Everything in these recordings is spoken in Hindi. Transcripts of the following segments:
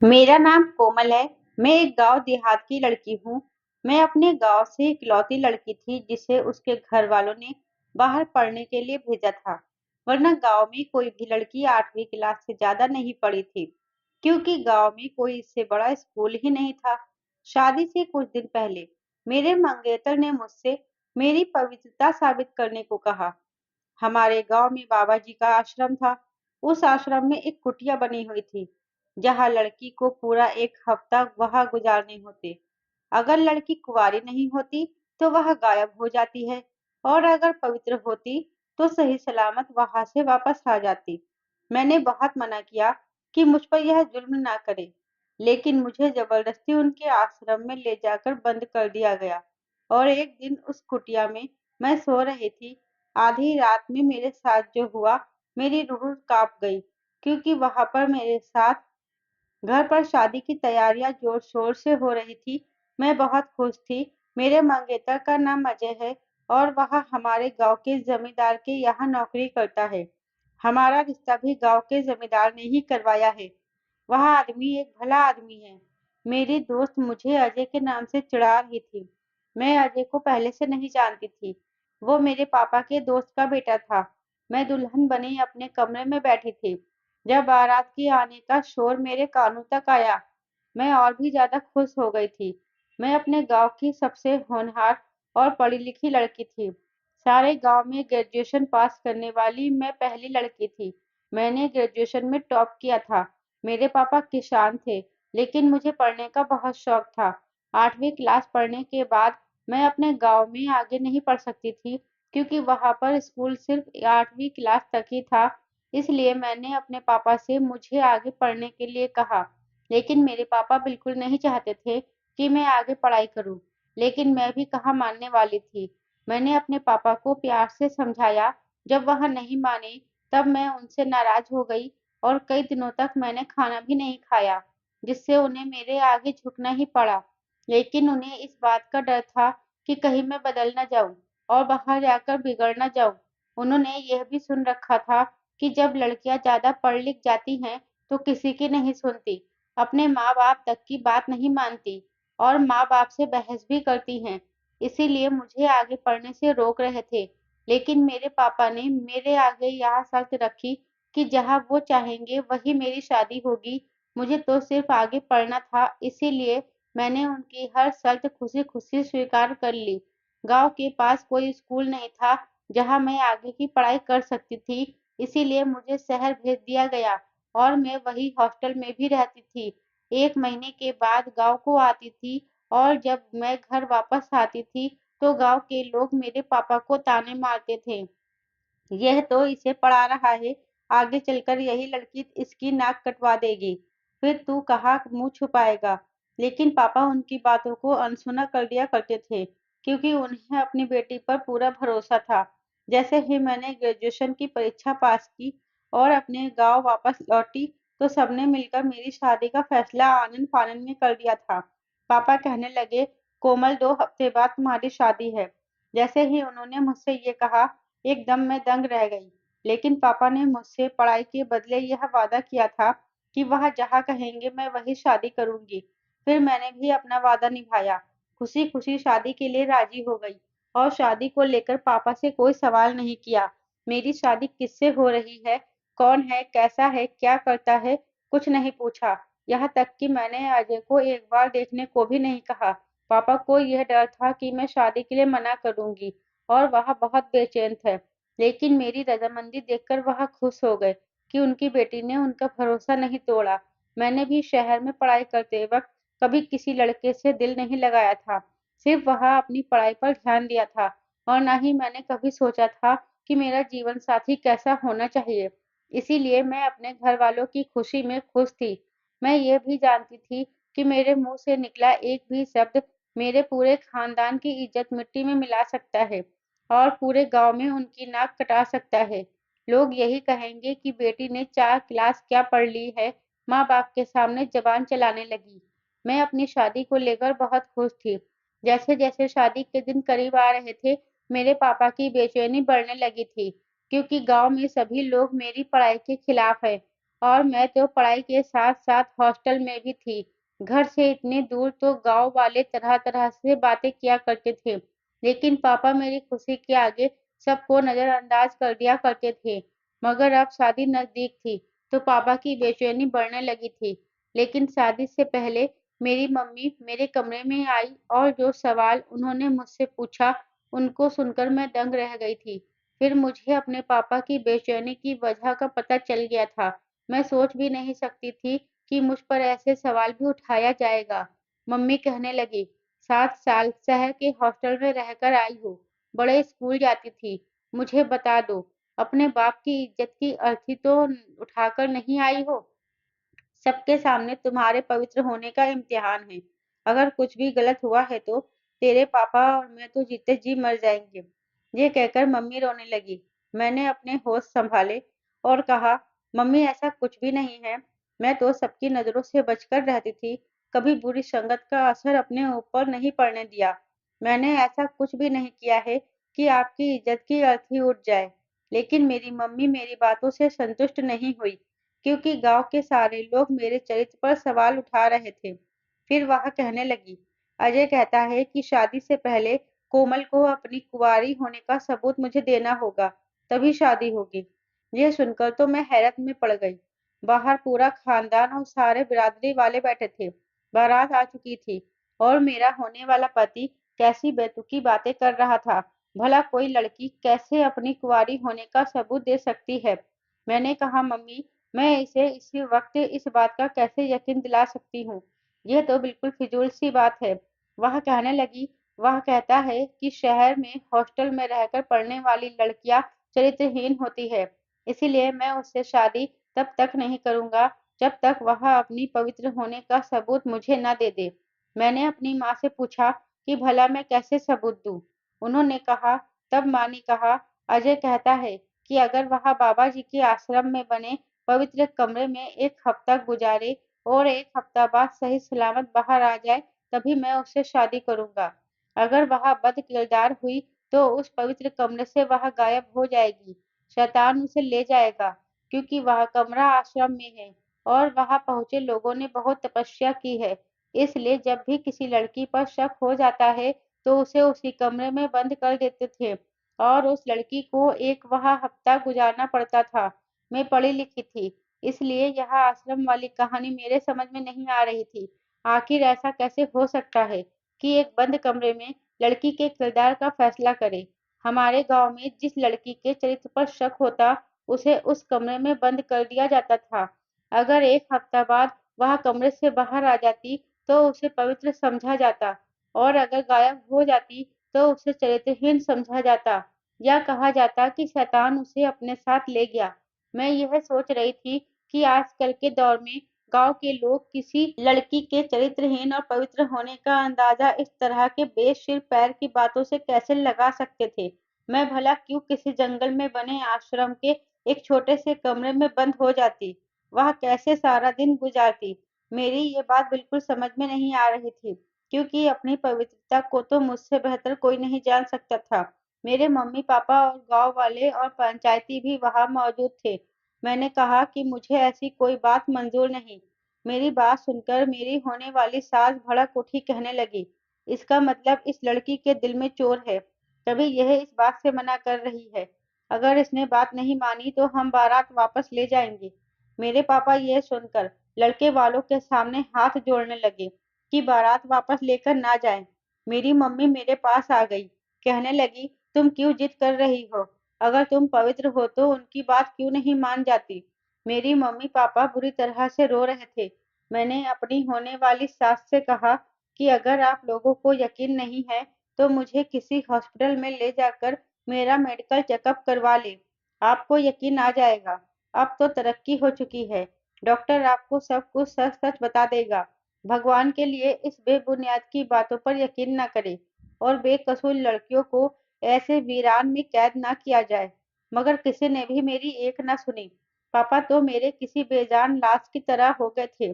मेरा नाम कोमल है। मैं एक गांव देहात की लड़की हूँ। मैं अपने गांव से इकलौती लड़की थी जिसे उसके घर वालों ने बाहर पढ़ने के लिए भेजा था। वरना गांव में कोई भी लड़की 8वीं क्लास से ज्यादा नहीं पढ़ी थी, क्योंकि गांव में कोई इससे बड़ा स्कूल ही नहीं था। शादी से कुछ दिन पहले मेरे मंगेतर ने मुझसे मेरी पवित्रता साबित करने को कहा। हमारे गांव में बाबा जी का आश्रम था। उस आश्रम में एक कुटिया बनी हुई थी, जहां लड़की को पूरा एक हफ्ता वहां गुजारने होते। अगर लड़की कुंवारी नहीं होती तो वह गायब हो जाती है, और अगर पवित्र होती तो सही सलामत वहां से वापस आ जाती। मैंने बहुत मना किया कि मुझ पर यह जुल्म ना करे, लेकिन मुझे जबरदस्ती उनके आश्रम में ले जाकर बंद कर दिया गया। और एक दिन उस कुटिया में मैं सो रही थी। आधी रात में मेरे साथ जो हुआ, मेरी रूह कांप गई, क्योंकि वहां पर मेरे साथ घर पर शादी की तैयारियां जोर शोर से हो रही थी। मैं बहुत खुश थी। मेरे मंगेतर का नाम अजय है, और वह हमारे गांव के जमींदार के यहाँ नौकरी करता है। हमारा रिश्ता भी गांव के जमींदार ने ही करवाया है। वह आदमी एक भला आदमी है। मेरी दोस्त मुझे अजय के नाम से चिढ़ा रही थी। मैं अजय को पहले से नहीं जानती थी। वो मेरे पापा के दोस्त का बेटा था। मैं दुल्हन बनी अपने कमरे में बैठी थी, जब बारात के आने का शोर मेरे कानों तक आया। मैं और भी ज्यादा खुश हो गई थी। मैं अपने गांव की सबसे होनहार और पढ़ी लिखी लड़की थी। सारे गांव में ग्रेजुएशन पास करने वाली मैं पहली लड़की थी। मैंने ग्रेजुएशन में टॉप किया था। मेरे पापा किसान थे, लेकिन मुझे पढ़ने का बहुत शौक था। 8वीं क्लास पढ़ने के बाद मैं अपने गांव में आगे नहीं पढ़ सकती थी, क्योंकि वहां पर स्कूल सिर्फ 8वीं क्लास तक ही था। इसलिए मैंने अपने पापा से मुझे आगे पढ़ने के लिए कहा, लेकिन मेरे पापा बिल्कुल नहीं चाहते थे कि मैं आगे पढ़ाई करूं। लेकिन मैं भी कहाँ मानने वाली थी। मैंने अपने पापा को प्यार से समझाया। जब वह नहीं माने, तब मैं उनसे नाराज हो गई, और कई दिनों तक मैंने खाना भी नहीं खाया, जिससे उन्हें मेरे आगे झुकना ही पड़ा। लेकिन उन्हें इस बात का डर था कि कहीं मैं बदल ना जाऊं और बाहर जाकर बिगड़ ना जाऊं। उन्होंने यह भी सुन रखा था कि जब लड़कियां ज्यादा पढ़ लिख जाती हैं तो किसी की नहीं सुनती, अपने माँ बाप तक की बात नहीं मानती, और माँ बाप से बहस भी करती हैं। इसीलिए मुझे आगे पढ़ने से रोक रहे थे। लेकिन मेरे पापा ने मेरे आगे यह शर्त रखी कि जहाँ वो चाहेंगे वही मेरी शादी होगी। मुझे तो सिर्फ आगे पढ़ना था, इसीलिए मैंने उनकी हर शर्त खुशी-खुशी स्वीकार कर ली। गाँव के पास कोई स्कूल नहीं था जहाँ मैं आगे की पढ़ाई कर सकती थी, इसीलिए मुझे शहर भेज दिया गया, और मैं वही हॉस्टल में भी रहती थी। 1 महीने के बाद गाँव को आती थी, और जब मैं घर वापस आती थी, तो गाँव के लोग मेरे पापा को ताने मारते थे। यह तो इसे पढ़ा रहा है, आगे चलकर यही लड़की इसकी नाक कटवा देगी, फिर तू कहाँ मुँह छुपाएगा। लेकिन पापा उनकी बातों को अनसुना कर दिया करते थे, क्योंकि उन्हें अपनी बेटी पर पूरा भरोसा था। जैसे ही मैंने ग्रेजुएशन की परीक्षा पास की और अपने गांव वापस लौटी, तो सबने मिलकर मेरी शादी का फैसला आनन-फानन में कर दिया था। पापा कहने लगे, कोमल 2 हफ्ते बाद तुम्हारी शादी है। जैसे ही उन्होंने मुझसे ये कहा, एकदम मैं दंग रह गई। लेकिन पापा ने मुझसे पढ़ाई के बदले यह वादा किया था कि वह जहाँ कहेंगे मैं वहीं शादी करूंगी। फिर मैंने भी अपना वादा निभाया। खुशी-खुशी शादी के लिए राजी हो गई, और शादी को लेकर पापा से कोई सवाल नहीं किया। मेरी शादी किससे हो रही है, कौन है, कैसा है, क्या करता है, कुछ नहीं पूछा। यहाँ तक कि मैंने अजय को एक बार देखने को भी नहीं कहा। पापा को यह डर था कि मैं शादी के लिए मना करूंगी, और वह बहुत बेचैन थे। लेकिन मेरी रजामंदी देखकर वह खुश हो गए कि उनकी बेटी ने उनका भरोसा नहीं तोड़ा। मैंने भी शहर में पढ़ाई करते वक्त कभी किसी लड़के से दिल नहीं लगाया था। सिर्फ वह अपनी पढ़ाई पर ध्यान दिया था, और ना ही मैंने कभी सोचा था कि मेरा जीवन साथी कैसा होना चाहिए। इसीलिए मैं अपने घर वालों की खुशी में खुश थी। मैं ये भी जानती थी कि मेरे मुंह से निकला एक भी शब्द मेरे पूरे खानदान की इज्जत मिट्टी में मिला सकता है, और पूरे गांव में उनकी नाक कटा सकता है। लोग यही कहेंगे कि बेटी ने 4 क्लास क्या पढ़ ली है, माँ-बाप के सामने ज़बान चलाने लगी। मैं अपनी शादी को लेकर बहुत खुश थी। जैसे-जैसे शादी के दिन करीब आ रहे थे, मेरे पापा की बेचैनी बढ़ने लगी थी, क्योंकि गाँव में सभी लोग मेरी पढ़ाई के खिलाफ हैं। और मैं तो पढ़ाई के साथ-साथ हॉस्टल में भी थी। घर से इतनी दूर तो गाँव वाले तरह-तरह से बातें किया करते थे, लेकिन पापा मेरी खुशी के आगे सबको नज़रअंदाज कर दिया करते थे। मगर अब शादी नज़दीक थी, तो पापा की बेचैनी बढ़ने लगी थी। लेकिन शादी से पहले मेरी मम्मी मेरे कमरे में आई और जो सवाल उन्होंने मुझसे पूछा, उनको सुनकर मैं दंग रह गई थी। फिर मुझे अपने पापा की बेचैनी की वजह का पता चल गया था। मैं सोच भी नहीं सकती थी कि मुझ पर ऐसे सवाल भी उठाया जाएगा। मम्मी कहने लगी, 7 साल शहर के हॉस्टल में रहकर आई हो, बड़े स्कूल जाती थी। मुझे बता दो, अपने बाप की इज्जत की अर्थी तो उठाकर नहीं आई हो? सबके सामने तुम्हारे पवित्र होने का इम्तिहान है। अगर कुछ भी गलत हुआ है तो तेरे पापा और मैं तो जीते जी मर जाएंगे। ये कहकर मम्मी रोने लगी। मैंने अपने होश संभाले और कहा, मम्मी ऐसा कुछ भी नहीं है। मैं तो सबकी नजरों से बचकर रहती थी। कभी बुरी संगत का असर अपने ऊपर नहीं पड़ने दिया। मैंने ऐसा कुछ भी नहीं किया है कि आपकी इज्जत की अर्थी उठ जाए। लेकिन मेरी मम्मी मेरी बातों से संतुष्ट नहीं हुई, क्योंकि गांव के सारे लोग मेरे चरित्र पर सवाल उठा रहे थे। फिर वह कहने लगी, अजय कहता है कि शादी से पहले कोमल को अपनी कुंवारी होने का सबूत मुझे देना होगा, तभी शादी होगी। यह सुनकर तो मैं हैरत में पड़ गई। बाहर पूरा खानदान और सारे बिरादरी वाले बैठे थे। बारात आ चुकी थी और मेरा होने वाला पति कैसी बेतुकी बातें कर रहा था। भला कोई लड़की कैसे अपनी कुंवारी होने का सबूत दे सकती है? मैंने कहा, मम्मी, मैं इसे इसी वक्त इस बात का कैसे यकीन दिला सकती हूँ? यह तो बिल्कुल फिजूल सी बात है। वह कहने लगी, वह कहता है कि शहर में हॉस्टल में रहकर पढ़ने वाली लड़कियां चरित्रहीन होती है, इसीलिए मैं उससे शादी तब तक नहीं करूंगा जब तक वह अपनी पवित्र होने का सबूत मुझे न दे दे। मैंने अपनी माँ से पूछा कि भला मैं कैसे सबूत दूं? उन्होंने कहा, तब माँ ने कहा, अजय कहता है कि अगर वह बाबा जी के आश्रम में बने पवित्र कमरे में 1 हफ्ता गुजारे और 1 हफ्ता बाद सही सलामत बाहर आ जाए, तभी मैं उससे शादी करूँगा। अगर वह बद किरदार हुई, तो उस पवित्र कमरे से वह गायब हो जाएगी। शैतान उसे ले जाएगा, क्योंकि वह कमरा आश्रम में है और वहाँ पहुँचे लोगों ने बहुत तपस्या की है। इसलिए जब भी किसी लड़की पर शक हो जाता है, तो उसे उसी कमरे में बंद कर देते थे और उस लड़की को एक वहाँ हफ्ता गुजारना पड़ता था। मैं पढ़ी-लिखी थी, इसलिए यह आश्रम वाली कहानी मेरे समझ में नहीं आ रही थी। आखिर ऐसा कैसे हो सकता है कि एक बंद कमरे में लड़की के किरदार का फैसला करे? हमारे गाँव में जिस लड़की के चरित्र पर शक होता, उसे उस कमरे में बंद कर दिया जाता था। अगर 1 हफ्ता बाद वह कमरे से बाहर आ जाती, तो उसे पवित्र समझा जाता और अगर गायब हो जाती, तो उसे चरित्रहीन समझा जाता या कहा जाता कि शैतान उसे अपने साथ ले गया। मैं यह सोच रही थी कि आजकल के दौर में गाँव के लोग किसी लड़की के चरित्रहीन और पवित्र होने का अंदाजा इस तरह के बेसिर पैर की बातों से कैसे लगा सकते थे। मैं भला क्यों किसी जंगल में बने आश्रम के एक छोटे से कमरे में बंद हो जाती? वह कैसे सारा दिन गुजारती? मेरी ये बात बिल्कुल समझ में नहीं आ रही थी, क्योंकि अपनी पवित्रता को तो मुझसे बेहतर कोई नहीं जान सकता था। मेरे मम्मी-पापा और गाँव वाले और पंचायती भी वहाँ मौजूद थे। मैंने कहा कि मुझे ऐसी कोई बात मंज़ूर नहीं। मेरी बात सुनकर मेरी होने वाली सास भड़क उठी, कहने लगी, इसका मतलब इस लड़की के दिल में चोर है, तभी यह इस बात से मना कर रही है। अगर इसने बात नहीं मानी तो हम बारात वापस ले जाएंगे। मेरे पापा यह सुनकर लड़के वालों के सामने हाथ जोड़ने लगे कि बारात वापस लेकर ना जाएं। मेरी मम्मी मेरे पास आ गई, कहने लगी, तुम क्यों जिद कर रही हो? अगर तुम पवित्र हो तो उनकी बात क्यों नहीं मान जाती? मेरी मम्मी-पापा बुरी तरह से रो रहे थे। मैंने अपनी होने वाली सास से कहा कि अगर आप लोगों को यकीन नहीं है, तो मुझे किसी हॉस्पिटल में ले जाकर मेरा मेडिकल चेकअप करवा लें। आपको यकीन आ जाएगा। अब तो तरक्की हो चुकी है। डॉक्टर आपको सब कुछ सच-सच बता देगा। भगवान के लिए इस बेबुनियाद की बातों पर यकीन न करें और बेकसूर लड़कियों को ऐसे वीरान में कैद ना किया जाए। मगर किसी ने भी मेरी एक न सुनी। पापा तो मेरे किसी बेजान लाश की तरह हो गए थे।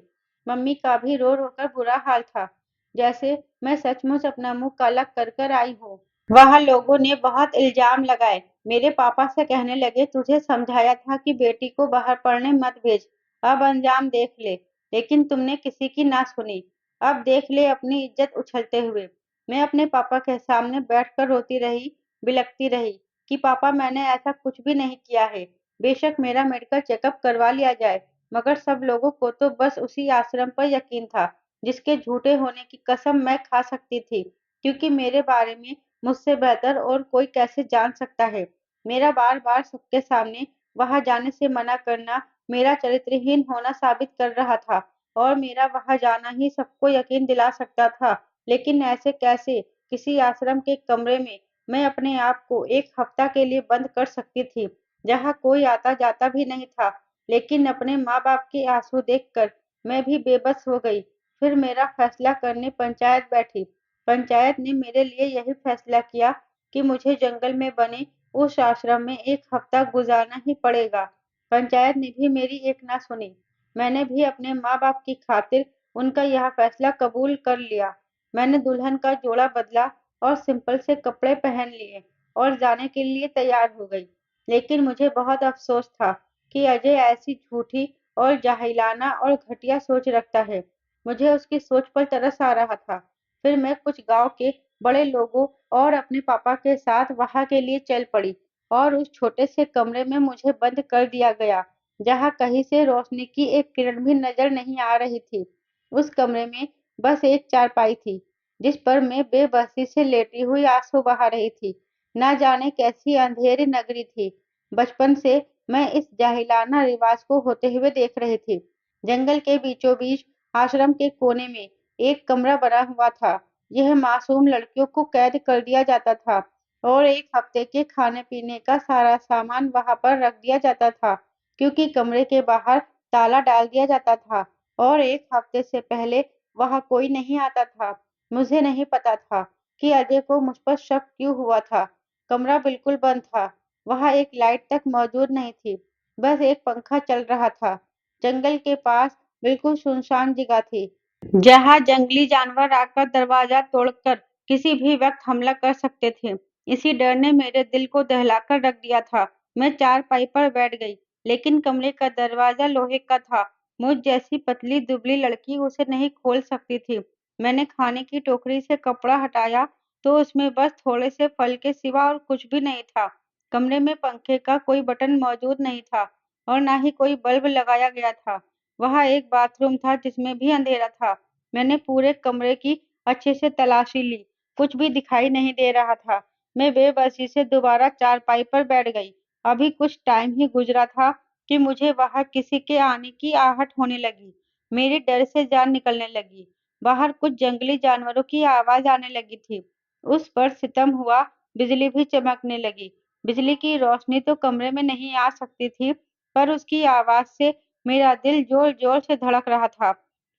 मम्मी का भी रो-रो कर बुरा हाल था, जैसे मैं सचमुच अपना मुँह काला कर कर आई हूँ। वहाँ लोगों ने बहुत इल्ज़ाम लगाए। मेरे पापा से कहने लगे, तुझे समझाया था कि बेटी को बाहर पढ़ने मत भेज। अब अंजाम देख ले। लेकिन तुमने किसी की ना सुनी। अब देख ले अपनी इज्जत उछलते हुए। मैं अपने पापा के सामने बैठकर रोती रही, बिलखती रही कि पापा मैंने ऐसा कुछ भी नहीं किया है। बेशक मेरा मेडिकल चेकअप करवा लिया जाए, मगर सब लोगों को तो बस उसी आश्रम पर यकीन था, जिसके झूठे होने की कसम मैं खा सकती थी, क्योंकि मेरे बारे में मुझसे बेहतर और कोई कैसे जान सकता है। मेरा बार-बार सबके सामने वहाँ जाने से मना करना मेरा चरित्रहीन होना साबित कर रहा था और मेरा वहाँ जाना ही सबको यकीन दिला सकता था। लेकिन ऐसे कैसे किसी आश्रम के कमरे में मैं अपने आप को 1 हफ्ता के लिए बंद कर सकती थी, जहाँ कोई आता-जाता भी नहीं था। लेकिन अपने माँ-बाप के आँसू देखकर मैं भी बेबस हो गई। फिर मेरा फैसला करने पंचायत बैठी। पंचायत ने मेरे लिए यही फैसला किया कि मुझे जंगल में बने उस आश्रम में 1 हफ्ता गुज़ारना ही पड़ेगा। पंचायत ने भी मेरी एक ना सुनी। मैंने भी अपने माँ-बाप की खातिर उनका यह फैसला कबूल कर लिया। मैंने दुल्हन का जोड़ा बदला और सिंपल से कपड़े पहन लिए और जाने के लिए तैयार हो गई। लेकिन मुझे बहुत अफ़सोस था कि अजय ऐसी झूठी और जाहिलाना और घटिया सोच रखता है। मुझे उसकी सोच पर तरस आ रहा था। फिर मैं कुछ गाँव के बड़े लोगों और अपने पापा के साथ वहाँ के लिए चल पड़ी और उस छोटे से कमरे में मुझे बंद कर दिया गया, जहाँ कहीं से रोशनी की एक किरण भी नज़र नहीं आ रही थी। उस कमरे में बस एक चारपाई थी, जिस पर मैं बेबसी से लेटी हुई आँसू बहा रही थी। ना जाने कैसी अंधेरी नगरी थी। बचपन से मैं इस जाहिलाना रिवाज को होते हुए देख रही थी। जंगल के बीचों-बीच आश्रम के कोने में एक कमरा बना हुआ था। यह मासूम लड़कियों को कैद कर दिया जाता था और 1 हफ्ते के खाने-पीने का सारा सामान वहाँ पर रख दिया जाता था, क्योंकि कमरे के बाहर ताला डाल दिया जाता था और 1 हफ्ते से पहले वहाँ कोई नहीं आता था। मुझे नहीं पता था कि अजय को मुझ पर शक क्यों हुआ था। कमरा बिल्कुल बंद था। वहाँ एक लाइट तक मौजूद नहीं थी। बस एक पंखा चल रहा था। जंगल के पास बिल्कुल सुनसान जगह थी, जहाँ जंगली जानवर आकर दरवाजा तोड़कर किसी भी वक्त हमला कर सकते थे। इसी डर ने मेरे दिल को दहलाकर रख दिया था। मैं चारपाई पर बैठ गई, लेकिन कमरे का दरवाजा लोहे का था। मुझ जैसी पतली-दुबली लड़की उसे नहीं खोल सकती थी। मैंने खाने की टोकरी से कपड़ा हटाया, तो उसमें बस थोड़े से फल के सिवा और कुछ भी नहीं था। कमरे में पंखे का कोई बटन मौजूद नहीं था और ना ही कोई बल्ब लगाया गया था। वहाँ एक बाथरूम था जिसमें भी अंधेरा था। मैंने पूरे कमरे की अच्छे से तलाशी ली, कुछ भी दिखाई नहीं दे रहा था। मैं बेबसी से दोबारा चारपाई पर बैठ गई। अभी कुछ टाइम ही गुजरा था कि मुझे वहाँ किसी के आने की आहट होने लगी। मेरे डर से जान निकलने लगी। बाहर कुछ जंगली जानवरों की आवाज़ आने लगी थी। उस पर सितम हुआ, बिजली भी चमकने लगी। बिजली की रोशनी तो कमरे में नहीं आ सकती थी, पर उसकी आवाज़ से मेरा दिल ज़ोर-ज़ोर से धड़क रहा था।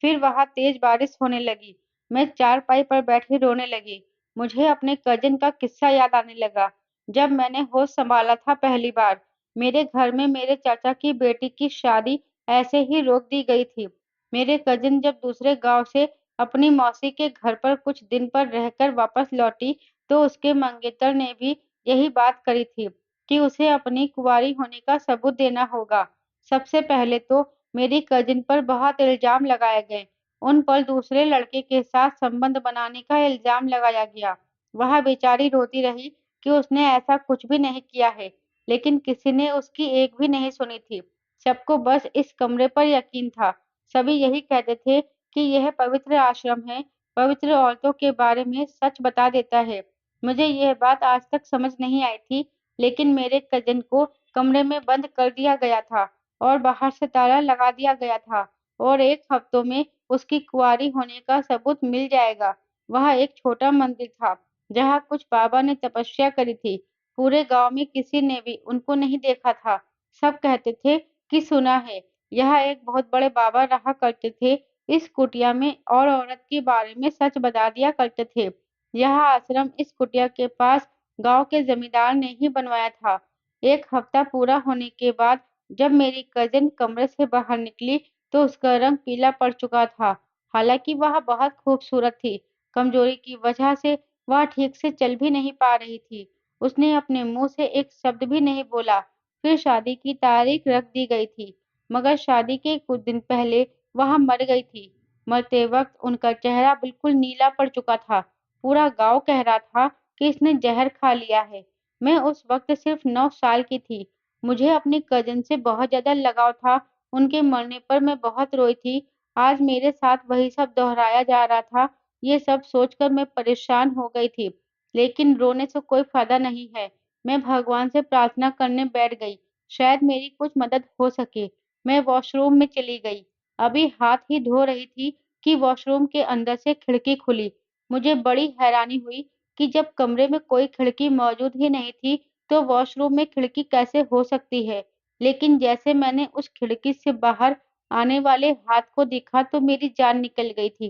फिर वहाँ तेज़ बारिश होने लगी। मैं चारपाई पर बैठी रोने लगी। मुझे अपने कज़िन का किस्सा याद आने लगा, जब मैंने होश सँभाला था पहली बार। मेरे घर में मेरे चाचा की बेटी की शादी ऐसे ही रोक दी गई थी। मेरे कज़िन जब दूसरे गाँव से अपनी मौसी के घर पर कुछ दिन पर रहकर वापस लौटी, तो उसके मंगेतर ने भी यही बात करी थी कि उसे अपनी कुँवारी होने का सबूत देना होगा। सबसे पहले तो मेरी कज़िन पर बहुत इल्ज़ाम लगाए गए। उन पर दूसरे लड़के के साथ संबंध बनाने का इल्ज़ाम लगाया गया। वह बेचारी रोती रही कि उसने ऐसा कुछ भी नहीं किया है, लेकिन किसी ने उसकी एक भी नहीं सुनी थी। सबको बस इस कमरे पर यकीन था। सभी यही कहते थे कि यह पवित्र आश्रम है, पवित्र औरतों के बारे में सच बता देता है। मुझे यह बात आज तक समझ नहीं आई थी, लेकिन मेरे कज़िन को कमरे में बंद कर दिया गया था और बाहर से ताला लगा दिया गया था और 1 हफ्तों में उसकी कुँवारी होने का सबूत मिल जाएगा। वहाँ एक छोटा मंदिर था, जहाँ कुछ बाबा ने तपस्या करी थी। पूरे गाँव में किसी ने भी उनको नहीं देखा था। सब कहते थे कि सुना है, यहाँ एक बहुत बड़े बाबा रहा करते थे। इस कुटिया में और औरत के बारे में सच बता दिया करते थे। यह आश्रम इस कुटिया के पास गाँव के जमींदार ने ही बनवाया था। 1 हफ्ता पूरा होने के बाद जब मेरी कज़िन कमरे से बाहर निकली, तो उसका रंग पीला पड़ चुका था। हालाँकि वह बहुत खूबसूरत थी। कमज़ोरी की वजह से वह ठीक से चल भी नहीं पा रही थी। उसने अपने मुँह से एक शब्द भी नहीं बोला। फिर शादी की तारीख रख दी गई थी। मगर शादी के कुछ दिन पहले वह मर गई थी। मरते वक़्त उनका चेहरा बिल्कुल नीला पड़ चुका था। पूरा गाँव कह रहा था कि इसने ज़हर खा लिया है। मैं उस वक़्त सिर्फ़ 9 साल की थी। मुझे अपनी कज़िन से बहुत ज़्यादा लगाव था। उनके मरने पर मैं बहुत रोई थी। आज मेरे साथ वही सब दोहराया जा रहा था। ये सब सोचकर मैं परेशान हो गई थी। लेकिन रोने से कोई फ़ायदा नहीं है। मैं भगवान से प्रार्थना करने बैठ गई। शायद मेरी कुछ मदद हो सके। मैं वॉशरूम में चली गई। अभी हाथ ही धो रही थी कि वॉशरूम के अंदर से खिड़की खुली। मुझे बड़ी हैरानी हुई कि जब कमरे में कोई खिड़की मौजूद ही नहीं थी, तो वॉशरूम में खिड़की कैसे हो सकती है? लेकिन जैसे मैंने उस खिड़की से बाहर आने वाले हाथ को देखा तो मेरी जान निकल गई थी।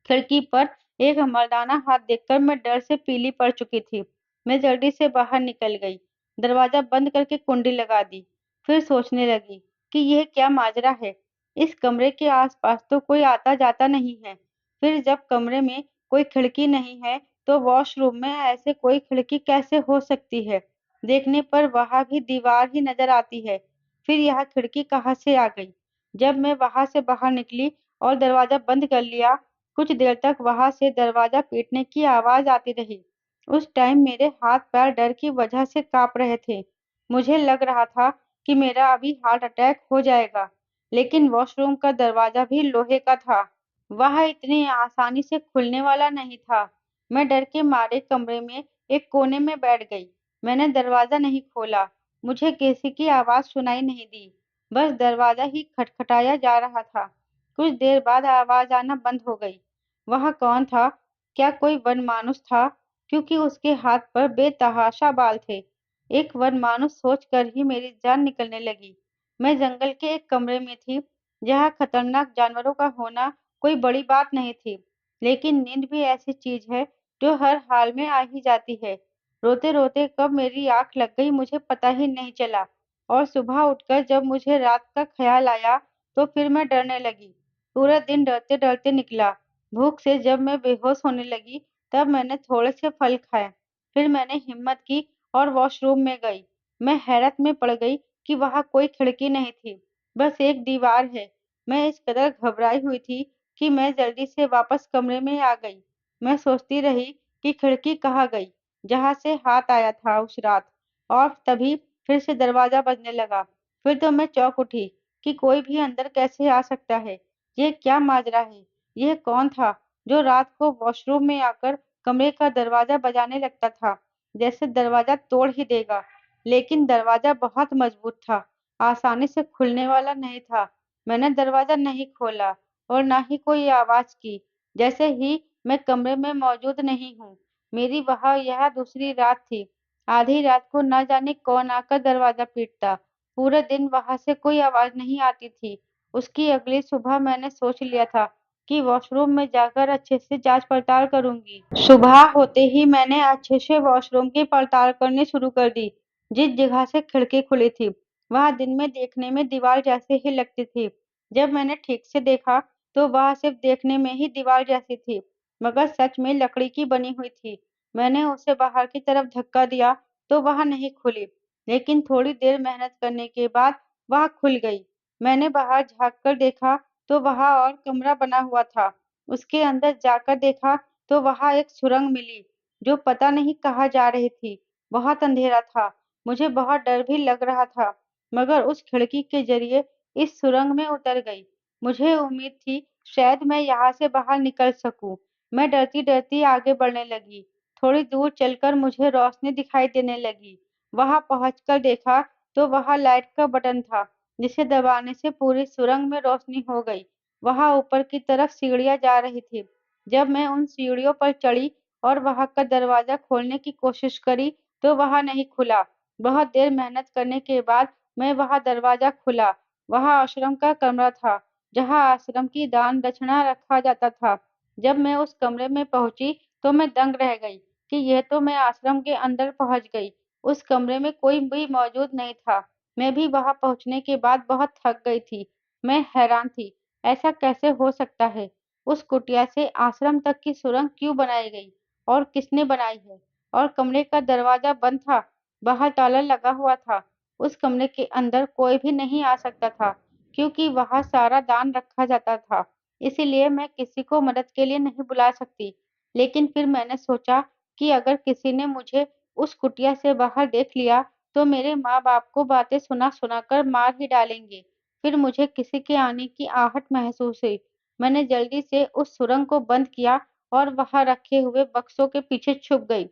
खिड़की पर एक मर्दाना हाथ देखकर मैं डर से पीली पड़ चुकी थी। मैं जल्दी से बाहर निकल गई। दरवाज़ा बंद करके कुंडी लगा दी। फिर सोचने लगी कि यह क्या माजरा है। इस कमरे के आस-पास तो कोई आता-जाता नहीं है। फिर जब कमरे में कोई खिड़की नहीं है, तो वॉशरूम में ऐसे कोई खिड़की कैसे हो सकती है? देखने पर वहाँ भी दीवार ही नज़र आती है। फिर यह खिड़की कहाँ से आ गई? जब मैं वहाँ से बाहर निकली और दरवाज़ा बंद कर लिया, कुछ देर तक वहाँ से दरवाज़ा पीटने की आवाज़ आती रही। उस टाइम मेरे हाथ-पैर डर की वजह से काँप रहे थे। मुझे लग रहा था कि मेरा अभी हार्ट अटैक हो जाएगा। लेकिन वॉशरूम का दरवाज़ा भी लोहे का था। वह इतनी आसानी से खुलने वाला नहीं था। मैं डर के मारे कमरे में एक कोने में बैठ गई। मैंने दरवाज़ा नहीं खोला। मुझे किसी की आवाज़ सुनाई नहीं दी। बस दरवाज़ा ही खटखटाया जा रहा था। कुछ देर बाद आवाज़ आना बंद हो गई। वह कौन था? क्या कोई वनमानुष था? क्योंकि उसके हाथ पर बेतहाशा बाल थे। एक वनमानुष सोचकर ही मेरी जान निकलने लगी। मैं जंगल के एक कमरे में थी, जहाँ खतरनाक जानवरों का होना कोई बड़ी बात नहीं थी। लेकिन नींद भी ऐसी चीज़ है, जो हर हाल में आ ही जाती है। रोते-रोते कब मेरी आँख लग गई मुझे पता ही नहीं चला और सुबह उठकर जब मुझे रात का ख़्याल आया, तो फिर मैं डरने लगी। पूरा दिन डरते-डरते निकला। भूख से जब मैं बेहोश होने लगी, तब मैंने थोड़े से फल खाए। फिर मैंने हिम्मत की और वॉशरूम में गई। मैं हैरत में पड़ गई कि वहाँ कोई खिड़की नहीं थी, बस एक दीवार है। मैं इस कदर घबराई हुई थी कि मैं जल्दी से वापस कमरे में आ गई। मैं सोचती रही कि खिड़की कहाँ गई, जहाँ से हाथ आया था उस रात और तभी फिर से दरवाज़ा बजने लगा। फिर तो मैं चौंक उठी कि कोई भी अंदर कैसे आ सकता है? ये क्या माजरा है? यह कौन था जो रात को वॉशरूम में आकर कमरे का दरवाज़ा बजाने लगता था, जैसे दरवाज़ा तोड़ ही देगा। लेकिन दरवाज़ा बहुत मज़बूत था, आसानी से खुलने वाला नहीं था। मैंने दरवाज़ा नहीं खोला और ना ही कोई आवाज़ की। जैसे ही मैं कमरे में मौजूद नहीं हूँ। मेरी वहाँ यह दूसरी रात थी। आधी रात को न जाने कौन आकर दरवाज़ा पीटता। पूरे दिन वहाँ से कोई आवाज़ नहीं आती थी। उसकी अगली सुबह मैंने सोच लिया था कि वॉशरूम में जाकर अच्छे से जाँच-पड़ताल करूँगी। सुबह होते ही मैंने अच्छे से वॉशरूम की पड़ताल करनी शुरू कर दी। जिस जगह से खिड़की खुली थी, वह दिन में देखने में दीवार जैसे ही लगती थी। जब मैंने ठीक से देखा, तो वह सिर्फ़ देखने में ही दीवार जैसी थी, मगर सच में लकड़ी की बनी हुई थी। मैंने उसे बाहर की तरफ धक्का दिया, तो वह नहीं खुली, लेकिन थोड़ी देर मेहनत करने के बाद वह खुल गई। मैंने बाहर झाँक कर देखा, तो वहाँ और कमरा बना हुआ था। उसके अंदर जाकर देखा, तो वहाँ एक सुरंग मिली, जो पता नहीं कहाँ जा रही थी। बहुत अंधेरा था, मुझे बहुत डर भी लग रहा था, मगर उस खिड़की के ज़रिए इस सुरंग में उतर गई। मुझे उम्मीद थी शायद मैं यहाँ से बाहर निकल सकूँ। मैं डरती-डरती आगे बढ़ने लगी। थोड़ी दूर चलकर मुझे रोशनी दिखाई देने लगी। वहाँ पहुँचकर देखा, तो वहाँ लाइट का बटन था, जिसे दबाने से पूरी सुरंग में रोशनी हो गई। वहाँ ऊपर की तरफ सीढ़ियाँ जा रही थी। जब मैं उन सीढ़ियों पर चढ़ी और वहाँ का दरवाज़ा खोलने की कोशिश करी, तो वह नहीं खुला। बहुत देर मेहनत करने के बाद मैं वहाँ दरवाज़ा खुला। वहाँ आश्रम का कमरा था, जहाँ आश्रम की दान दक्षिणा रखा जाता था। जब मैं उस कमरे में पहुँची, तो मैं दंग रह गई कि यह तो मैं आश्रम के अंदर पहुँच गई। उस कमरे में कोई भी मौजूद नहीं था। मैं भी वहाँ पहुँचने के बाद बहुत थक गई थी। मैं हैरान थी, ऐसा कैसे हो सकता है? उस कुटिया से आश्रम तक की सुरंग क्यों बनाई गई और किसने बनाई है? और कमरे का दरवाज़ा बंद था, बाहर ताला लगा हुआ था। उस कमरे के अंदर कोई भी नहीं आ सकता था, क्योंकि वहाँ सारा दान रखा जाता था। इसीलिए मैं किसी को मदद के लिए नहीं बुला सकती। लेकिन फिर मैंने सोचा कि अगर किसी ने मुझे उस कुटिया से बाहर देख लिया, तो मेरे माँ-बाप को बातें सुना-सुना कर मार ही डालेंगे। फिर मुझे किसी के आने की आहट महसूस हुई। मैंने जल्दी से उस सुरंग को बंद किया और वहाँ रखे हुए बक्सों के पीछे छुप गई।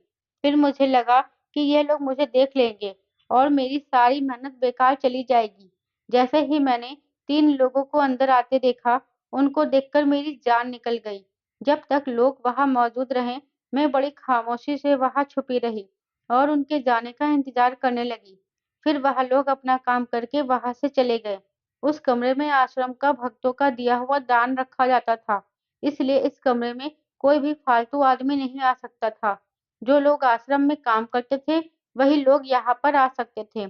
फिर मुझे लगा कि ये लोग मुझे देख लेंगे और मेरी सारी मेहनत बेकार चली जाएगी। जैसे ही मैंने 3 लोगों को अंदर आते देखा, उनको देखकर मेरी जान निकल गई। जब तक लोग वहाँ मौजूद रहे, मैं बड़ी खामोशी से वहाँ छुपी रही और उनके जाने का इंतज़ार करने लगी। फिर वह लोग अपना काम करके वहाँ से चले गए। उस कमरे में आश्रम का भक्तों का दिया हुआ दान रखा जाता था, इसलिए इस कमरे में कोई भी फालतू आदमी नहीं आ सकता था। जो लोग आश्रम में काम करते थे, वही लोग यहाँ पर आ सकते थे।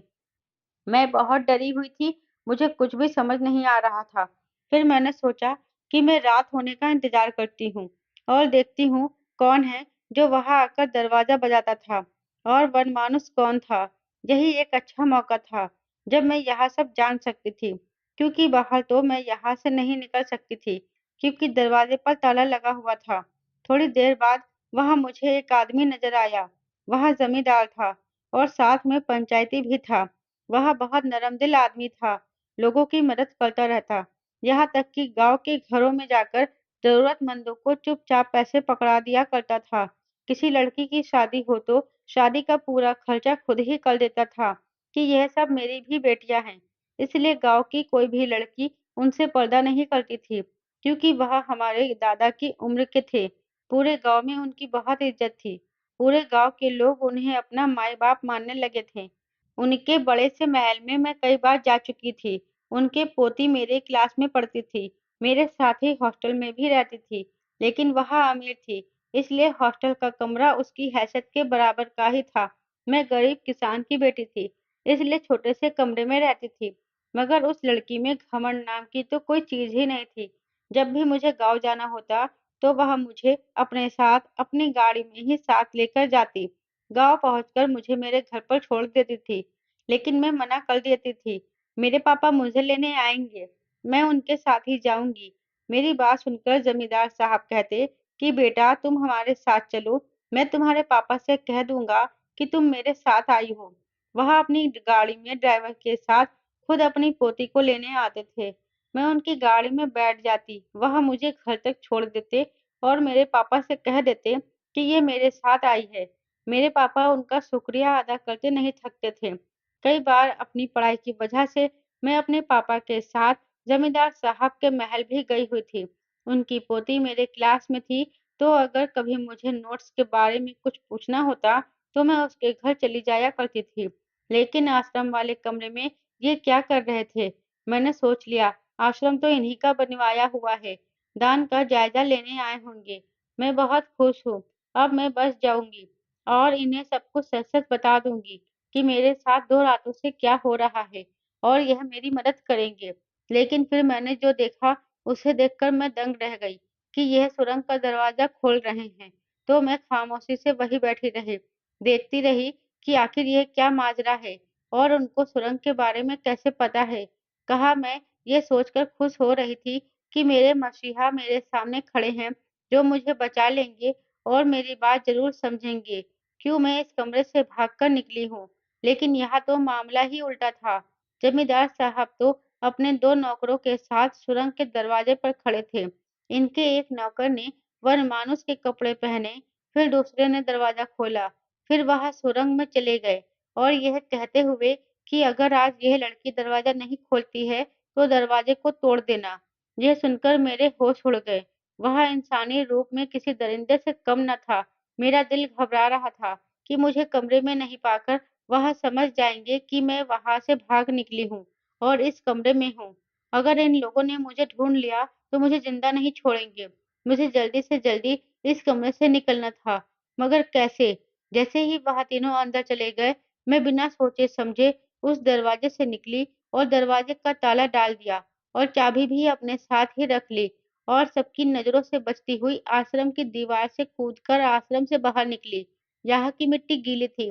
मैं बहुत डरी हुई थी, मुझे कुछ भी समझ नहीं आ रहा था। फिर मैंने सोचा कि मैं रात होने का इंतज़ार करती हूँ और देखती हूँ कौन है जो वहाँ आकर दरवाज़ा बजाता था और वनमानुस कौन था। यही एक अच्छा मौका था, जब मैं यह सब जान सकती थी, क्योंकि बाहर तो मैं यहाँ से नहीं निकल सकती थी, क्योंकि दरवाजे पर ताला लगा हुआ था। थोड़ी देर बाद वहाँ मुझे एक आदमी नज़र आया। वह ज़मींदार था और साथ में पंचायती भी था। वह बहुत नरमदिल आदमी था, लोगों की मदद करता रहता, यहाँ तक कि गाँव के घरों में जाकर ज़रूरतमंदों को चुपचाप पैसे पकड़ा दिया करता था। किसी लड़की की शादी हो तो शादी का पूरा खर्चा खुद ही कर देता था कि यह सब मेरी भी बेटियाँ हैं। इसलिए गाँव की कोई भी लड़की उनसे पर्दा नहीं करती थी, क्योंकि वह हमारे दादा की उम्र के थे। पूरे गाँव में उनकी बहुत इज़्ज़त थी। पूरे गाँव के लोग उन्हें अपना माँ-बाप मानने लगे थे। उनके बड़े से महल में मैं कई बार जा चुकी थी। उनकी पोती मेरे क्लास में पढ़ती थी, मेरे साथ ही हॉस्टल में भी रहती थी, लेकिन वह अमीर थी, इसलिए हॉस्टल का कमरा उसकी हैसियत के बराबर का ही था। मैं गरीब किसान की बेटी थी, इसलिए छोटे से कमरे में रहती थी, मगर उस लड़की में घमंड नाम की तो कोई चीज़ ही नहीं थी। जब भी मुझे गाँव जाना होता, तो वह मुझे अपने साथ अपनी गाड़ी में ही साथ लेकर जाती। गाँव पहुँचकर मुझे मेरे घर पर छोड़ देती थी, लेकिन मैं मना कर देती थी। मेरे पापा मुझे लेने आएँगे, मैं उनके साथ ही जाऊँगी। मेरी बात सुनकर ज़मींदार साहब कहते कि बेटा तुम हमारे साथ चलो, मैं तुम्हारे पापा से कह दूँगा कि तुम मेरे साथ आई हो। वह अपनी गाड़ी में ड्राइवर के साथ खुद अपनी पोती को लेने आते थे। मैं उनकी गाड़ी में बैठ जाती, वह मुझे घर तक छोड़ देते और मेरे पापा से कह देते कि ये मेरे साथ आई है। मेरे पापा उनका शुक्रिया अदा करते नहीं थकते थे। कई बार अपनी पढ़ाई की वजह से मैं अपने पापा के साथ जमींदार साहब के महल भी गई हुई थी। उनकी पोती मेरे क्लास में थी, तो अगर कभी मुझे नोट्स के बारे में कुछ पूछना होता, तो मैं उसके घर चली जाया करती थी। लेकिन आश्रम वाले कमरे में ये क्या कर रहे थे? मैंने सोच लिया, आश्रम तो इन्हीं का बनवाया हुआ है, दान का जायज़ा लेने आए होंगे। मैं बहुत खुश हूँ, अब मैं बस जाऊँगी और इन्हें सब कुछ सच-सच बता दूँगी कि मेरे साथ 2 रातों से क्या हो रहा है और यह मेरी मदद करेंगे। लेकिन फिर मैंने जो देखा, उसे देखकर मैं दंग रह गई कि यह सुरंग का दरवाज़ा खोल रहे हैं। तो मैं खामोशी से वहीं बैठी रही, देखती रही कि आखिर यह क्या माजरा है और उनको सुरंग के बारे में कैसे पता है। कहा मैं ये सोचकर खुश हो रही थी कि मेरे मसीहा मेरे सामने खड़े हैं, जो मुझे बचा लेंगे और मेरी बात ज़रूर समझेंगे। क्यों मैं इस कमरे से भागकर निकली हूँ, लेकिन यहाँ तो मामला ही उल्टा था। जमींदार साहब तो अपने 2 नौकरों के साथ सुरंग के दरवाजे पर खड़े थे। इनके एक नौकर ने वनमानुष के कपड़े पहने, फिर दूसरे ने दरवाज़ा खोला, फिर वह सुरंग में चले गए और यह कहते हुए कि अगर आज यह लड़की दरवाज़ा नहीं खोलती है, तो दरवाजे को तोड़ देना। यह सुनकर मेरे होश उड़ गए। वह इंसानी रूप में किसी दरिंदे से कम न था। मेरा दिल घबरा रहा था कि मुझे कमरे में नहीं पाकर वह समझ जाएँगे कि मैं वहाँ से भाग निकली हूँ और इस कमरे में हूँ। अगर इन लोगों ने मुझे ढूँढ लिया, तो मुझे ज़िंदा नहीं छोड़ेंगे। मुझे जल्दी से जल्दी इस कमरे से निकलना था, मगर कैसे? जैसे ही वह तीनों अंदर चले गए, मैं बिना सोचे-समझे उस दरवाजे से निकली और दरवाजे का ताला डाल दिया और चाबी भी अपने साथ ही रख ली और सबकी नज़रों से बचती हुई आश्रम की दीवार से कूदकर आश्रम से बाहर निकली। यहाँ की मिट्टी गीली थी,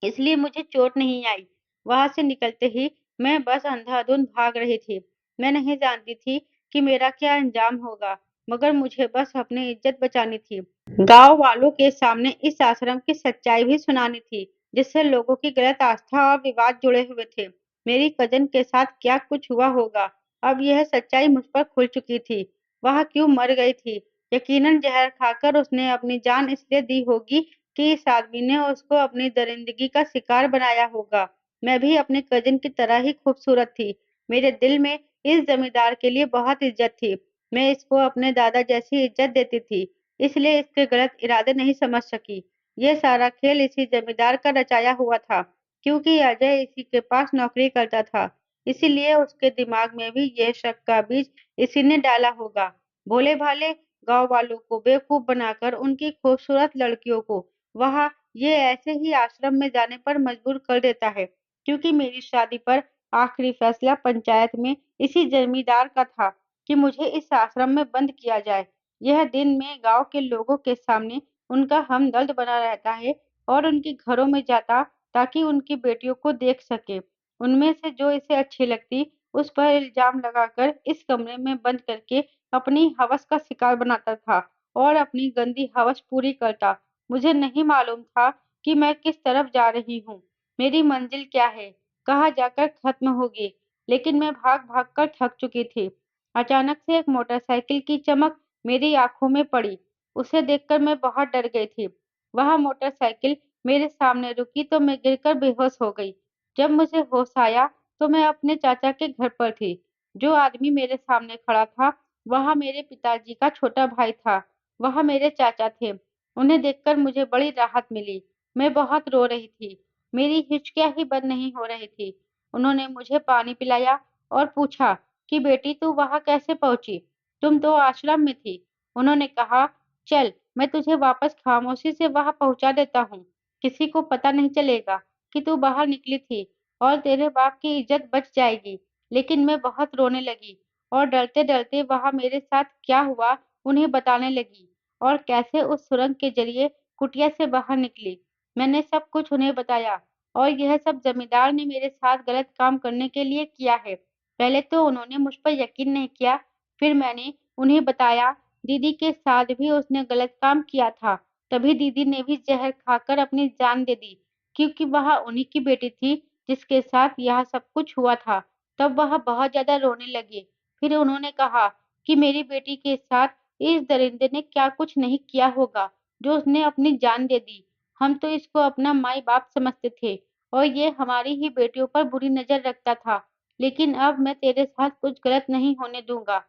इसलिए मुझे चोट नहीं आई, वहां से निकलते ही मैं बस अंधाधुंध भाग रही थी। मैं नहीं जानती थी कि मेरा क्या अंजाम होगा, मगर मुझे बस अपनी इज्जत बचानी थी। गांव वालों के सामने इस आश्रम की सच्चाई भी सुनानी थी, जिससे लोगों की गलत आस्था और विवाद जुड़े हुए थे। मेरी कजन के साथ क्या कुछ हुआ होगा, अब यह सच्चाई मुझ पर खुल चुकी थी। वह क्यों मर गई थी? यकीनन जहर खाकर उसने अपनी जान इसलिए दी होगी कि इस आदमी ने उसको अपनी दरिंदगी का शिकार बनाया होगा। मैं भी अपने कजिन की तरह ही खूबसूरत थी। मेरे दिल में इस जमींदार के लिए बहुत इज्जत थी। मैं इसको अपने दादा जैसी इज्जत देती थी, इसलिए इसके गलत इरादे नहीं समझ सकी। ये सारा खेल इसी जमींदार का रचाया हुआ था, क्योंकि अजय इसी के पास नौकरी करता था। इसीलिए उसके दिमाग में भी ये शक का बीज इसी ने डाला होगा। भोले भाले गांव वालों को बेवकूफ बनाकर उनकी खूबसूरत लड़कियों को वहां ये ऐसे ही आश्रम में जाने पर मजबूर कर देता है, क्योंकि मेरी शादी पर आखिरी फैसला पंचायत में इसी जमींदार का था कि मुझे इस आश्रम में बंद किया जाए। यह दिन में गांव के लोगों के सामने उनका हमदर्द बना रहता है और उनके घरों में जाता ताकि उनकी बेटियों को देख सके। उनमें से जो इसे अच्छी लगती उस पर इल्जाम लगाकर इस कमरे में बंद करके अपनी हवस का शिकार बनाता था और अपनी गंदी हवस पूरी करता। मुझे नहीं मालूम था कि मैं किस तरफ जा रही हूँ, मेरी मंजिल क्या है, कहाँ जाकर खत्म होगी। लेकिन मैं भाग-भाग कर थक चुकी थी। अचानक से एक मोटरसाइकिल की चमक मेरी आंखों में पड़ी। उसे देखकर मैं बहुत डर गई थी। वह मोटरसाइकिल मेरे सामने रुकी तो मैं गिरकर बेहोश हो गई। जब मुझे होश आया तो मैं अपने चाचा के घर पर थी। जो आदमी मेरे सामने खड़ा था, वह मेरे पिताजी का छोटा भाई था। वह मेरे चाचा थे। उन्हें देखकर मुझे बड़ी राहत मिली। मैं बहुत रो रही थी। मेरी हिचकियाँ ही बंद नहीं हो रही थी। उन्होंने मुझे पानी पिलाया और पूछा कि बेटी तू वहाँ कैसे पहुँची? तुम तो आश्रम में थी। उन्होंने कहा, चल मैं तुझे वापस खामोशी से वहाँ पहुँचा देता हूँ। किसी को पता नहीं चलेगा कि तू बाहर निकली थी और तेरे बाप की इज्जत बच जाएगी। लेकिन मैं बहुत रोने लगी और डरते-डरते वहाँ मेरे साथ क्या हुआ उन्हें बताने लगी और कैसे उस सुरंग के जरिए कुटिया से बाहर निकली। मैंने सब कुछ उन्हें बताया और यह सब जमींदार ने मेरे साथ गलत काम करने के लिए किया है। पहले तो उन्होंने मुझ पर यकीन नहीं किया, फिर मैंने उन्हें बताया दीदी के साथ भी उसने गलत काम किया था। तभी दीदी ने भी जहर खाकर अपनी जान दे दी, क्योंकि वह उन्हीं की बेटी थी जिसके साथ यह सब कुछ हुआ था। तब वह बहुत ज़्यादा रोने लगी। फिर उन्होंने कहा कि मेरी बेटी के साथ इस दरिंदे ने क्या कुछ नहीं किया होगा, जो उसने अपनी जान दे दी। हम तो इसको अपना माई-बाप समझते थे और ये हमारी ही बेटियों पर बुरी नज़र रखता था। लेकिन अब मैं तेरे साथ कुछ गलत नहीं होने दूँगा।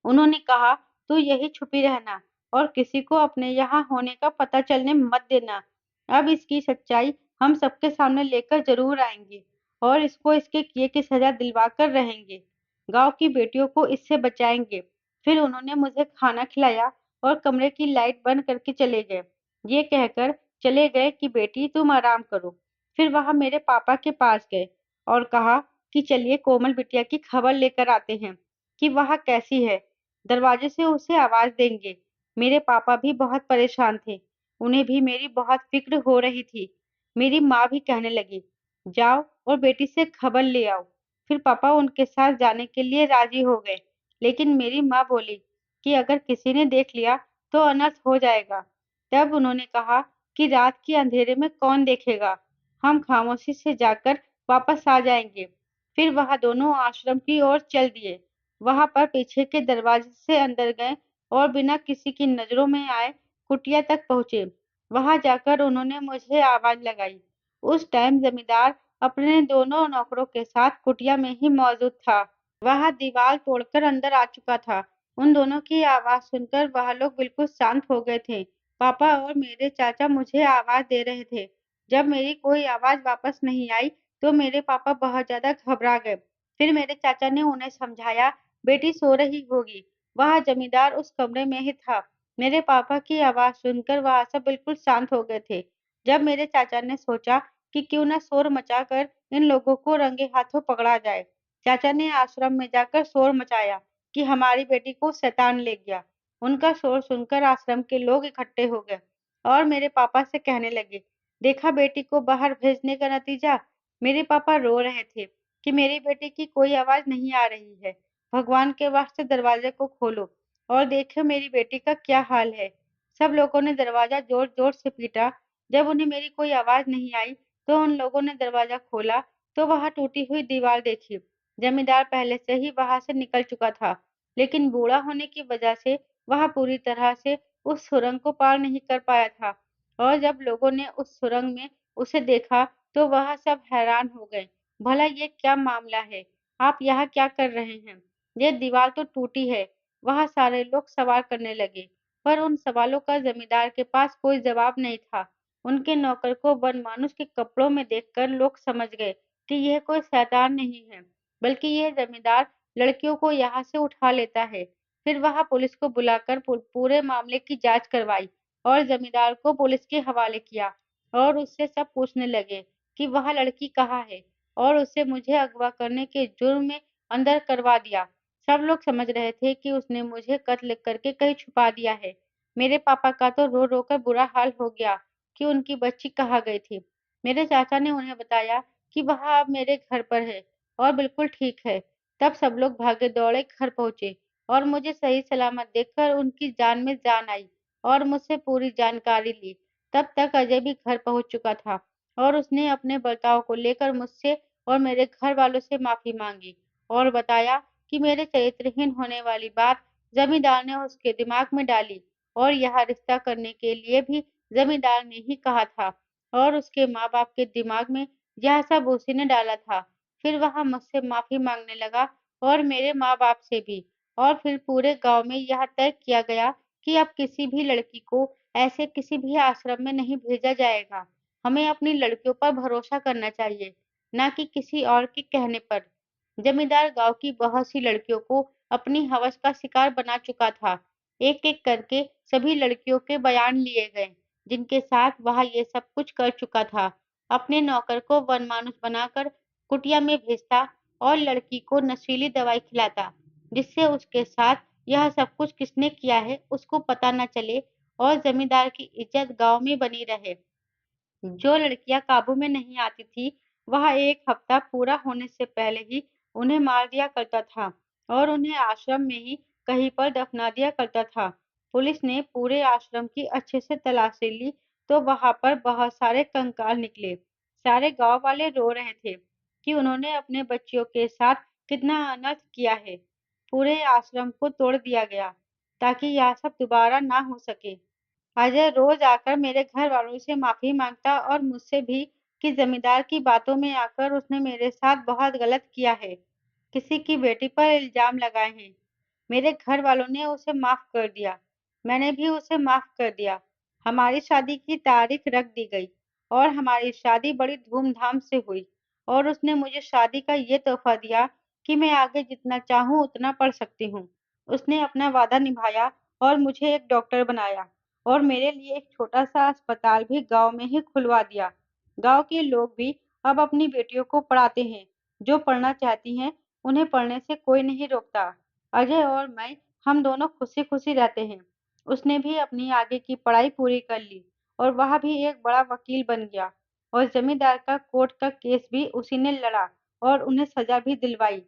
उन्होंने कहा, "तू यहीं छुपी रहना और किसी को अपने यहाँ होने का पता चलने मत देना। अब इसकी सच्चाई हम सबके सामने लेकर ज़रूर आएँगे और इसको इसके किए की सज़ा दिलवा कर रहेंगे। गाँव की बेटियों को इससे बचाएँगे।" फिर उन्होंने मुझे खाना खिलाया और कमरे की लाइट बंद करके चले गए। ये कहकर चले गए कि बेटी तुम आराम करो। फिर वह मेरे पापा के पास गए और कहा कि चलिए कोमल बिटिया की खबर लेकर आते हैं कि वह कैसी है। दरवाजे से उसे आवाज़ देंगे। मेरे पापा भी बहुत परेशान थे। उन्हें भी मेरी बहुत फ़िक्र हो रही थी। मेरी माँ भी कहने लगी, "जाओ और बेटी से खबर ले आओ।" फिर पापा उनके साथ जाने के लिए राज़ी हो गए। लेकिन मेरी माँ बोली कि अगर किसी ने देख लिया तो अनर्थ हो जाएगा। तब उन्होंने कहा कि रात के अंधेरे में कौन देखेगा? हम खामोशी से जाकर वापस आ जाएँगे। फिर वह दोनों आश्रम की ओर चल दिए। वहाँ पर पीछे के दरवाजे से अंदर गए और बिना किसी की नज़रों में आए कुटिया तक पहुँचे। वहाँ जाकर उन्होंने मुझे आवाज़ लगाई। उस टाइम ज़मींदार अपने दोनों नौकरों के साथ कुटिया में ही मौजूद था। वह दीवार तोड़कर अंदर आ चुका था। उन दोनों की आवाज़ सुनकर वह लोग बिल्कुल शांत हो गए थे। पापा और मेरे चाचा मुझे आवाज़ दे रहे थे। जब मेरी कोई आवाज़ वापस नहीं आई, तो मेरे पापा बहुत ज़्यादा घबरा गए। फिर मेरे चाचा ने उन्हें समझाया, बेटी सो रही होगी। वह जमींदार उस कमरे में ही था। मेरे पापा की आवाज़ सुनकर वह सब बिल्कुल शांत हो गए थे। जब मेरे चाचा ने सोचा कि क्यों ना शोर मचाकर इन लोगों को रंगे हाथों पकड़ा जाए। चाचा ने आश्रम में जाकर शोर मचाया कि हमारी बेटी को शैतान ले गया। उनका शोर सुनकर आश्रम के लोग इकट्ठे हो गए और मेरे पापा से कहने लगे, देखा बेटी को बाहर भेजने का नतीजा? मेरे पापा रो रहे थे कि मेरी बेटी की कोई आवाज़ नहीं आ रही है। भगवान के वास्ते दरवाज़े को खोलो और देखो मेरी बेटी का क्या हाल है। सब लोगों ने दरवाज़ा ज़ोर-ज़ोर से पीटा। जब उन्हें मेरी कोई आवाज़ नहीं आई, तो उन लोगों ने दरवाज़ा खोला, तो वहाँ टूटी हुई दीवार देखी। जमींदार पहले से ही वहाँ से निकल चुका था, लेकिन बूढ़ा होने की वजह से वह पूरी तरह से उस सुरंग को पार नहीं कर पाया था। और जब लोगों ने उस सुरंग में उसे देखा, तो वह सब हैरान हो गए। भला ये क्या मामला है? आप यहाँ क्या कर रहे हैं? ये दीवार तो टूटी है। वह सारे लोग सवाल करने लगे, पर उन सवालों का जमींदार के पास कोई जवाब नहीं था। उनके नौकर को बनमानुस के कपड़ों में देखकर लोग समझ गए कि यह कोई शैतान नहीं है, बल्कि यह जमींदार लड़कियों को यहाँ से उठा लेता है। फिर वह पुलिस को बुलाकर पूरे मामले की जाँच करवाई और जमींदार को पुलिस के हवाले किया और उससे सब पूछने लगे कि वह लड़की कहाँ है और उसे मुझे अगवा करने के जुर्म में अंदर करवा दिया। सब लोग समझ रहे थे कि उसने मुझे कत्ल करके कहीं छुपा दिया है। मेरे पापा का तो रो-रो कर बुरा हाल हो गया कि उनकी बच्ची कहाँ गई थी। मेरे चाचा ने उन्हें बताया कि वह अब मेरे घर पर है और बिल्कुल ठीक है। तब सब लोग भागे-दौड़े घर पहुँचे और मुझे सही सलामत देखकर उनकी जान में जान आई और मुझसे पूरी जानकारी ली। तब तक अजय भी घर पहुँच चुका था और उसने अपने बर्ताव को लेकर मुझसे और मेरे घर वालों से माफ़ी माँगी और बताया कि मेरे चरित्रहीन होने वाली बात ज़मींदार ने उसके दिमाग में डाली और यह रिश्ता करने के लिए भी ज़मींदार ने ही कहा था और उसके माँ-बाप के दिमाग में यह सब उसी ने डाला था। फिर वह मुझसे माफ़ी माँगने लगा और मेरे माँ-बाप से भी और फिर पूरे गाँव में यह तय किया गया कि अब किसी भी लड़की को ऐसे किसी भी आश्रम में नहीं भेजा जाएगा। हमें अपनी लड़कियों पर भरोसा करना चाहिए, ना कि किसी और के कहने पर। जमींदार गाँव की बहुत सी लड़कियों को अपनी हवस का शिकार बना चुका था। एक-एक करके सभी लड़कियों के बयान लिए गए, जिनके साथ वह ये सब कुछ कर चुका था। अपने नौकर को वनमानुस बनाकर कुटिया में भेजता और लड़की को नशीली दवाई खिलाता, जिससे उसके साथ यह सब कुछ किसने किया है उसको पता न चले और जमींदार की इज्जत गाँव में बनी रहे। जो लड़कियां काबू में नहीं आती थी, वह 1 हफ्ता पूरा होने से पहले ही उन्हें मार दिया करता था और उन्हें आश्रम में ही कहीं पर दफना दिया करता था। पुलिस ने पूरे आश्रम की अच्छे से तलाशी ली, तो वहां पर बहुत सारे कंकाल निकले। सारे गांव वाले रो रहे थे कि उन्होंने अपने बच्चियों के साथ कितना अनर्थ किया है। पूरे आश्रम को तोड़ दिया गया, ताकि यह सब दोबारा ना हो सके। अजय रोज आकर मेरे घर वालों से माफी मांगता और मुझसे भी कि जमींदार की बातों में आकर उसने मेरे साथ बहुत गलत किया है, किसी की बेटी पर इल्जाम लगाए हैं। मेरे घर वालों ने उसे माफ कर दिया, मैंने भी उसे माफ कर दिया। हमारी शादी की तारीख रख दी गई और हमारी शादी बड़ी धूमधाम से हुई और उसने मुझे शादी का ये तोहफा दिया कि मैं आगे जितना चाहूँ उतना पढ़ सकती हूँ। उसने अपना वादा निभाया और मुझे एक डॉक्टर बनाया और मेरे लिए एक छोटा-सा अस्पताल भी गाँव में ही खुलवा दिया। गाँव के लोग भी अब अपनी बेटियों को पढ़ाते हैं। जो पढ़ना चाहती हैं, उन्हें पढ़ने से कोई नहीं रोकता। अजय और मैं, हम दोनों खुशी-खुशी रहते हैं। उसने भी अपनी आगे की पढ़ाई पूरी कर ली और वह भी एक बड़ा वकील बन गया और जमींदार का कोर्ट का केस भी उसी ने लड़ा और उन्हें सज़ा भी दिलवाई।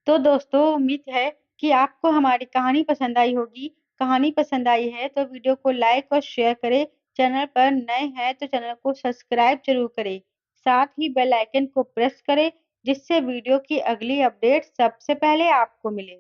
तो दोस्तों उम्मीद है कि आपको हमारी कहानी पसंद आई होगी। कहानी पसंद आई है तो वीडियो को लाइक और शेयर करें। चैनल पर नए हैं तो चैनल को सब्सक्राइब ज़रूर करें। साथ ही बेल आइकन को प्रेस करें जिससे वीडियो की अगली अपडेट सबसे पहले आपको मिले।